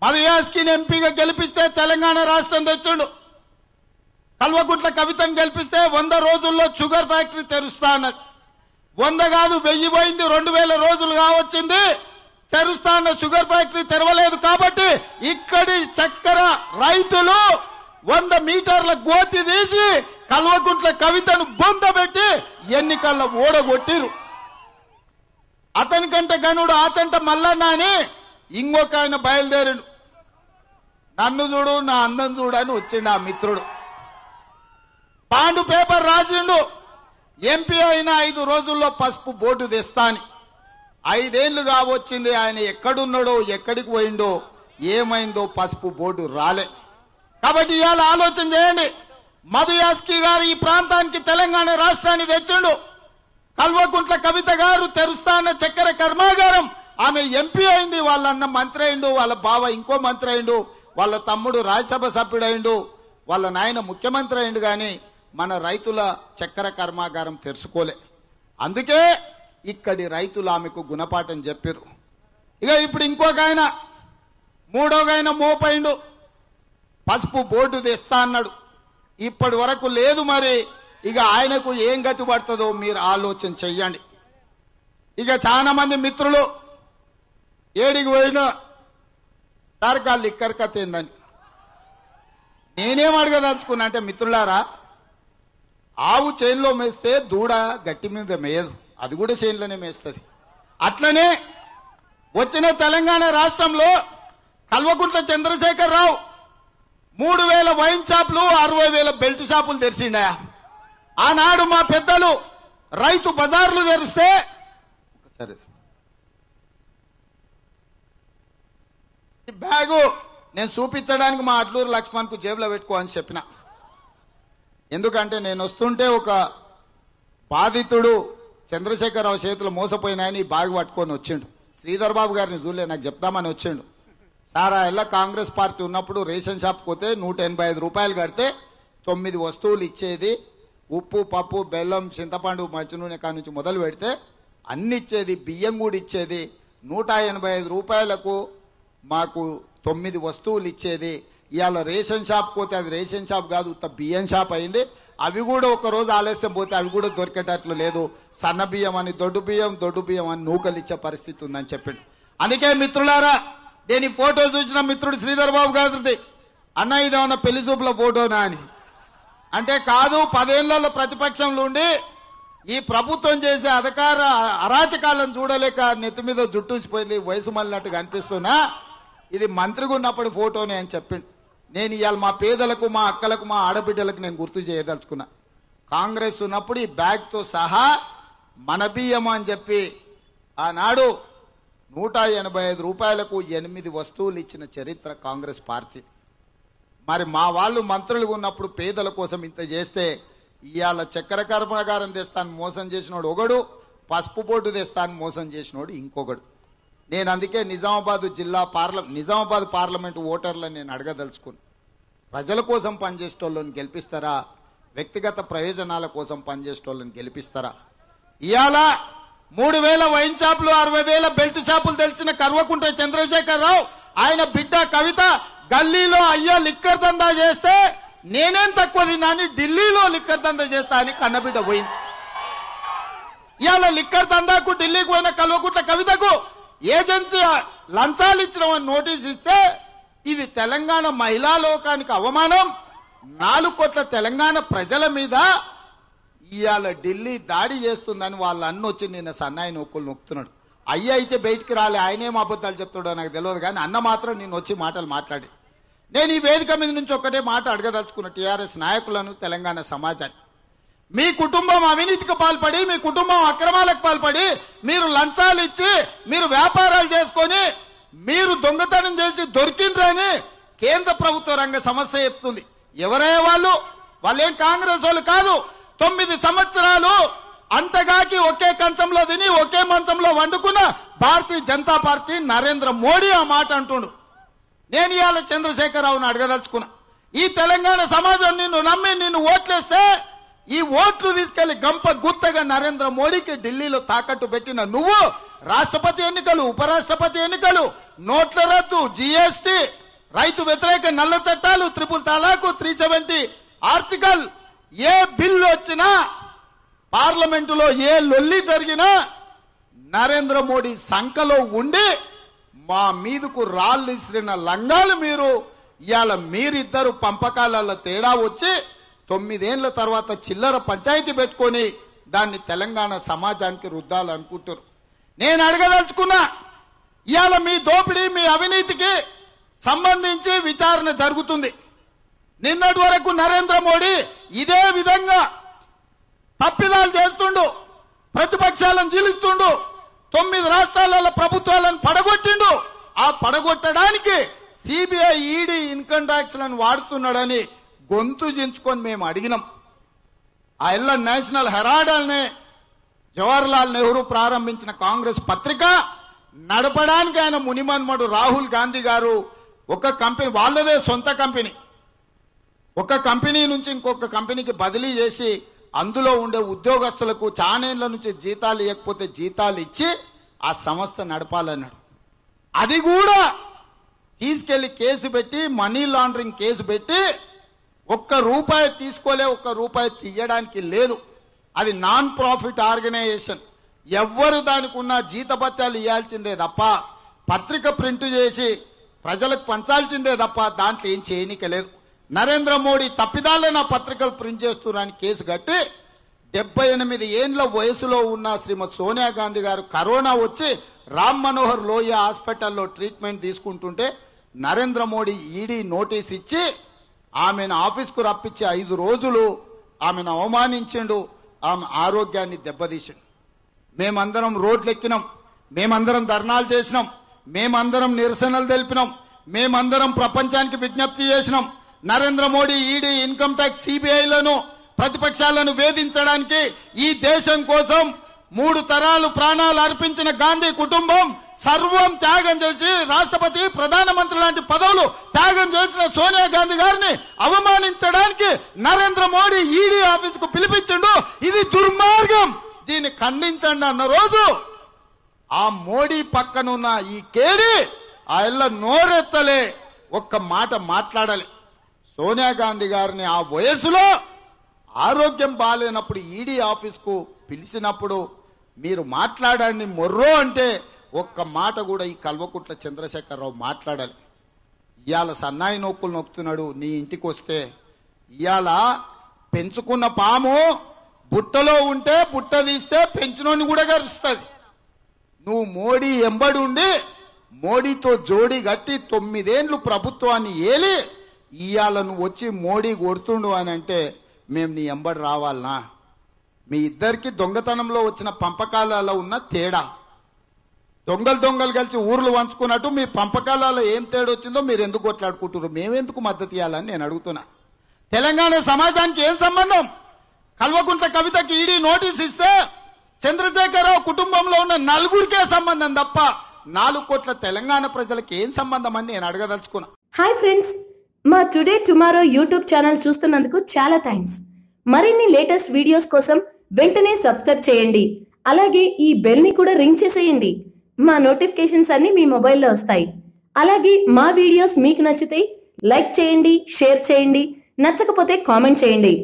మధు యాస్కిన్ ఎంపీగా గెలిపిస్తే తెలంగాణ రాష్ట్రం తెచ్చిండు. కల్వకుంట్ల కవితను గెలిపిస్తే 100 రోజుల్లో షుగర్ ఫ్యాక్టరీ తెరుస్తా అన్నది. 100 కాదు 1000 పోయింది, 2000 రోజులు కావచ్చింది. తెరుస్తా అన్న షుగర్ ఫ్యాక్టరీ తెరవలేదు. కాబట్టి ఇక్కడి చక్కెర రైతులు 100 మీటర్ల గోతి తీసి కల్వకుంట్ల కవితను బొందబెట్టి ఎన్నికల్లో ఓడగొట్టిరు. అతని కంటే గనుడు ఆచంట మల్లన్న అని ఇంకొక ఆయన బయలుదేరిండు. నన్ను చూడు, నా అందం చూడు అని వచ్చిండు ఆ మిత్రుడు. పాండు పేపర్ రాసిండు, ఎంపీ అయిన 5 రోజుల్లో పసుపు బోర్డు తెస్తాని. 5 ఏళ్లు కావచ్చింది. ఆయన ఎక్కడున్నాడో, ఎక్కడికి పోయిండో, ఏమైందో పసుపు బోర్డు రాలే. కాబట్టి ఇవాళ ఆలోచన చేయండి. మధు యాస్కి గారు ఈ ప్రాంతానికి తెలంగాణ రాష్ట్రాన్ని తెచ్చిండు. కల్వకుంట్ల కవిత గారు తెరుస్తాన్న చక్కెర కర్మాగారం, ఆమె ఎంపీ అయింది. వాళ్ళ అన్న మంత్రి అయిండు, వాళ్ళ బావ ఇంకో మంత్రి అయిండు, వాళ్ళ తమ్ముడు రాజ్యసభ సభ్యుడైండు, వాళ్ళ నాయన ముఖ్యమంత్రి అయిండు. కానీ మన రైతుల చక్కెర కర్మాగారం తెరుచుకోలే. అందుకే ఇక్కడి రైతులు ఆమెకు గుణపాఠం చెప్పారు. ఇక ఇప్పుడు ఇంకొక ఆయన, 3వ ఆయన మోపైండు, పసుపు బోర్డు తెస్తా అన్నాడు. ఇప్పటి వరకు లేదు. మరి ఇక ఆయనకు ఏం గతి పడుతుందో మీరు ఆలోచన చెయ్యండి. ఇక చాలా మంది మిత్రులు ఏడికి పోయినా సార్కా లిక్కర్ కథ ఏందని నేనేం అడగదలుచుకున్నా అంటే, మిత్రులారా, ఆవు చేనులో మేస్తే దూడ గట్టి మీద మేయదు, అది కూడా చేనులోనే మేస్తుంది. అట్లనే వచ్చిన తెలంగాణ రాష్ట్రంలో కల్వకుంట్ల చంద్రశేఖర్ రావు 3000 వైన్ షాపులు, 60,000 బెల్ట్ షాపులు తెరిచిండా. ఆనాడు మా పెద్దలు రైతు బజార్లు తెరిస్తే సరే ఈ బ్యాగు నేను చూపించడానికి మా అడ్లూరు లక్ష్మణ్కు జేబులో పెట్టుకో అని చెప్పిన. ఎందుకంటే నేను వస్తుంటే ఒక బాధితుడు చంద్రశేఖరరావు చేతులు మోసపోయినాయని ఈ బ్యాగ్ పట్టుకొని వచ్చిండు. శ్రీధర్ బాబు గారిని చూడలే, నాకు చెప్తామని వచ్చిండు. సారా ఎలా కాంగ్రెస్ పార్టీ ఉన్నప్పుడు రేషన్ షాప్ పోతే 185 రూపాయలు కడితే 9 వస్తువులు ఇచ్చేది. ఉప్పు, పప్పు, బెల్లం, చింతపండు, మంచి నూనె కాడ నుంచి మొదలు పెడితే అన్ని ఇచ్చేది. బియ్యం కూడా ఇచ్చేది. 185 రూపాయలకు మాకు 9 వస్తువులు ఇచ్చేది. ఇవాళ రేషన్ షాప్ పోతే అది రేషన్ షాప్ కాదు, ఉత్త బియ్యం షాప్ అయింది. అవి కూడా ఒక రోజు ఆలస్యం పోతే అవి కూడా దొరికేటట్లు లేదు. సన్న బియ్యం అని దొడ్డు బియ్యం అని నూకలు ఇచ్చే పరిస్థితి ఉందని చెప్పిండు. అందుకే మిత్రులారా, నేను ఫోటో చూసిన మిత్రుడు శ్రీధర్ బాబు గారిది, అన్న ఇదేమన్నా పెళ్లి చూపుల ఫోటోనా అని అంటే, కాదు, 10 ఏళ్లలో ప్రతిపక్షంలో ఉండి ఈ ప్రభుత్వం చేసే అధికార అరాచకాలను చూడలేక నెత్తి మీద జుట్టూసిపోయింది, వయసు మళ్ళినట్టుగా అనిపిస్తున్నా, ఇది మంత్రిగా ఉన్నప్పుడు ఫోటోనే అని చెప్పిండు. నేను ఇవాళ మా పేదలకు, మా అక్కలకు, మా ఆడబిడ్డలకు నేను గుర్తు చేయదలుచుకున్నా. కాంగ్రెస్ ఉన్నప్పుడు ఈ బ్యాగ్తో సహా మన బియ్యం అని చెప్పి ఆనాడు 185 రూపాయలకు 8 వస్తువులు ఇచ్చిన చరిత్ర కాంగ్రెస్ పార్టీ. మరి మా వాళ్ళు మంత్రులుగా ఉన్నప్పుడు పేదల కోసం ఇంత చేస్తే ఇవాళ చక్కెర కర్మాగారం తెస్తాను మోసం చేసినోడు ఒకడు, పసుపు బోర్డు తెస్తాను మోసం చేసినోడు ఇంకొకడు. నేను అందుకే నిజామాబాద్ పార్లమెంటు ఓటర్లను నేను అడగదలుచుకున్నాను. ప్రజల కోసం పనిచేసేటోళ్ళని గెలిపిస్తారా, వ్యక్తిగత ప్రయోజనాల కోసం పనిచేసేటోళ్ళని గెలిపిస్తారా? ఇవాళ 3000 వైన్ షాపులు, 60,000 బెల్ట్ షాపులు తెలిసిన కల్వకుంట్ల చంద్రశేఖర్ రావు ఆయన బిడ్డ కవిత గల్లీలో అయ్యా లిక్కర్ దందా చేస్తే నేనేం తక్కువ తిన్నాని ఢిల్లీలో లిక్కర్ దందా చేస్తా అని కన్నబిడ్డ పోయింది. ఇవాళ లిక్కర్ దందాకు ఢిల్లీకి పోయిన కల్వకుంట్ల కవితకు ఏజెన్సీ లంచాలు ఇచ్చిన నోటీస్ ఇస్తే ఇది తెలంగాణ మహిళా లోకానికి అవమానం. 4 కోట్ల తెలంగాణ ప్రజల మీద ఇవాళ ఢిల్లీ దాడి చేస్తుందని వాళ్ళ అన్న వచ్చి నిన్న సన్నాయి నొక్కులు నొక్కుతున్నాడు. అయ్య అయితే బయటికి రాలే, ఆయనేం అబద్ధాలు చెప్తాడో నాకు తెలియదు. కానీ అన్న మాత్రం నేను వచ్చి మాటలు మాట్లాడి, నేను ఈ వేదిక మీద నుంచి ఒక్కటే మాట అడగదలుచుకున్న టీఆర్ఎస్ నాయకులను, తెలంగాణ సమాజాన్ని, మీ కుటుంబం అవినీతికి పాల్పడి, మీ కుటుంబం అక్రమాలకు పాల్పడి, మీరు లంచాలు ఇచ్చి, మీరు వ్యాపారాలు చేసుకొని, మీరు దొంగతనం చేసి దొరికిండ్రని కేంద్ర ప్రభుత్వ రంగ సంస్థ చెప్తుంది. ఎవరయ్యే వాళ్ళు? వాళ్ళేం కాంగ్రెస్ వాళ్ళు కాదు. 9 సంవత్సరాలు అంతగాకి ఒకే కంచంలో తిని ఒకే మంచంలో వండుకున్న భారతీయ జనతా పార్టీ నరేంద్ర మోడీ ఆ మాట అంటుండు. నేను ఇవాళ చంద్రశేఖరరావును అడగదలుచుకున్నా, ఈ తెలంగాణ సమాజం నిన్ను నమ్మి నిన్ను ఓట్లేస్తే ఈ ఓట్లు తీసుకెళ్లి గంప గుత్తగా నరేంద్ర మోడీకి ఢిల్లీలో తాకట్టు పెట్టిన నువ్వు రాష్ట్రపతి ఎన్నికలు, ఉపరాష్ట్రపతి ఎన్నికలు, నోట్ల రద్దు, జిఎస్టి, రైతు వ్యతిరేక నల్ల చట్టాలు, 3 తలాకు, 370 ఆర్టికల్, ఏ బిల్లు వచ్చినా పార్లమెంటులో ఏ లొల్లి జరిగినా నరేంద్ర మోడీ సంకలో ఉండి మా మీదకు రాళ్ళు ఇసిరిన లంగాలు మీరు. ఇవాళ మీరిద్దరు పంపకాల తేడా వచ్చి 9 ఏళ్ల తర్వాత చిల్లర పంచాయతీ పెట్టుకొని దాన్ని తెలంగాణ సమాజానికి రుద్దాలనుకుంటారు. నేను అడగదలుచుకున్నా, ఇవాళ మీ దోపిడీ, మీ అవినీతికి సంబంధించి విచారణ జరుగుతుంది. నిన్నటి వరకు నరేంద్ర మోడీ ఇదే విధంగా తప్పిదాలు చేస్తుండు, ప్రతిపక్షాలను జీలిస్తుండు, 9 రాష్ట్రాలలో ప్రభుత్వాలను పడగొట్టిండు. ఆ పడగొట్టడానికి సిబిఐ, ఈడీ, ఇన్కమ్ ట్యాక్స్లను వాడుతున్నాడని గొంతు చించుకొని మేము అడిగినాం. ఆ ఎల్ల నేషనల్ హెరాల్డ్ అనే జవహర్లాల్ నెహ్రూ ప్రారంభించిన కాంగ్రెస్ పత్రిక నడపడానికి ఆయన మునిమన్మడు రాహుల్ గాంధీ గారు ఒక కంపెనీ, వాళ్ళదే సొంత కంపెనీ, ఒక కంపెనీ నుంచి ఇంకొక కంపెనీకి బదిలీ చేసి అందులో ఉండే ఉద్యోగస్తులకు చానేళ్ల నుంచి జీతాలు ఇవ్వకపోతే జీతాలు ఇచ్చి ఆ సంస్థ నడపాలన్నాడు. అది కూడా తీసుకెళ్లి కేసు పెట్టి, మనీ లాండరింగ్ కేసు పెట్టి, ₹1 తీసుకోలే, ₹1 తీయడానికి లేదు. అది నాన్ ప్రాఫిట్ ఆర్గనైజేషన్. ఎవ్వరు దానికి ఉన్న జీతభత్యాలు ఇవ్వాల్సిందే తప్ప, పత్రిక ప్రింట్ చేసి ప్రజలకు పంచాల్సిందే తప్ప దాంట్లో ఏం చేయనిక లేదు. నరేంద్ర మోడీ తప్పిదాలే నా పత్రికలు ప్రింట్ చేస్తున్నారని కేసు కట్టి 78 ఏండ్ల వయసులో ఉన్న శ్రీమతి సోనియా గాంధీ గారు కరోనా వచ్చి రామ్ మనోహర్ లోహియా హాస్పిటల్లో ట్రీట్మెంట్ తీసుకుంటుంటే నరేంద్ర మోడీ ఈడీ నోటీస్ ఇచ్చి ఆమెను ఆఫీస్కు రప్పించి 5 రోజులు ఆమెను అవమానించిండు, ఆమె ఆరోగ్యాన్ని దెబ్బతీసిండు. మేమందరం రోడ్లు ఎక్కినాం, మేమందరం ధర్నాలు చేసినాం, మేమందరం నిరసనలు తెలిపినాం, మేమందరం ప్రపంచానికి విజ్ఞప్తి చేసినాం. Narendra Modi ED, income tax, సిబిఐలను, ప్రతిపక్షాలను వేధించడానికి ఈ దేశం కోసం 3 తరాలు ప్రాణాలు అర్పించిన గాంధీ కుటుంబం సర్వం త్యాగం చేసి రాష్ట్రపతి, ప్రధానమంత్రి లాంటి పదవులు త్యాగం చేసిన సోనియా గాంధీ గారిని అవమానించడానికి నరేంద్ర మోడీ ఈడీ ఆఫీసుకు పిలిపించిండు. ఇది దుర్మార్గం, దీన్ని ఖండించండి అన్న రోజు ఆ మోడీ పక్కనున్న ఈ కేడి ఆ ఎల్ల నోరెత్తలే, ఒక్క మాట మాట్లాడాలి. సోనియా గాంధీ గారిని ఆ వయసులో ఆరోగ్యం బాగాలేనప్పుడు ఈడీ ఆఫీస్కు పిలిచినప్పుడు మీరు మాట్లాడండి మొర్రో అంటే ఒక్క మాట కూడా ఈ కల్వకుట్ల చంద్రశేఖరరావు మాట్లాడాలి. ఇవాళ సన్నాయి నొక్కులు నొక్కుతున్నాడు. నీ ఇంటికి వస్తే ఇవాళ పెంచుకున్న పాము బుట్టలో ఉంటే బుట్ట తీస్తే పెంచినోని కూడా గరుస్తుంది. నువ్వు మోడీ ఎంబడి ఉండి మోడీతో జోడి గట్టి 9 ఏళ్లు ప్రభుత్వాన్ని ఏలి ఇవాళ నువ్వు వచ్చి మోడీ కొడుతుండు అని అంటే మేము నీ ఎంబడి రావాలనా? మీ ఇద్దరికి దొంగతనంలో వచ్చిన పంపకాలలో ఉన్న తేడా, దొంగలు కలిసి ఊర్లు వంచుకున్నట్టు మీ పంపకాలలో ఏం తేడా వచ్చిందో మీరు ఎందుకు కొట్లాడుకుంటున్నారు? మేమెందుకు మద్దతు ఇవ్వాలని నేను అడుగుతున్నా. తెలంగాణ సమాజానికి ఏం సంబంధం? కల్వకుంట్ల కవితకి ఈడీ నోటీస్ ఇస్తే చంద్రశేఖరరావు కుటుంబంలో ఉన్న 4గురికే సంబంధం తప్ప 4 కోట్ల తెలంగాణ ప్రజలకు ఏం సంబంధం అని నేను అడగదలుచుకున్నా. హాయ్ ఫ్రెండ్స్, మా టుడే టుమారో యూట్యూబ్ ఛానల్ చూస్తున్నందుకు చాలా థ్యాంక్స్. మరిన్ని లేటెస్ట్ వీడియోస్ కోసం వెంటనే సబ్స్క్రైబ్ చేయండి. అలాగే ఈ బెల్ ని కూడా రింగ్ చేసేయండి. మా నోటిఫికేషన్స్ అన్ని మీ మొబైల్లో వస్తాయి. అలాగే మా వీడియోస్ మీకు నచ్చితే లైక్ చేయండి, షేర్ చేయండి, నచ్చకపోతే కామెంట్ చేయండి.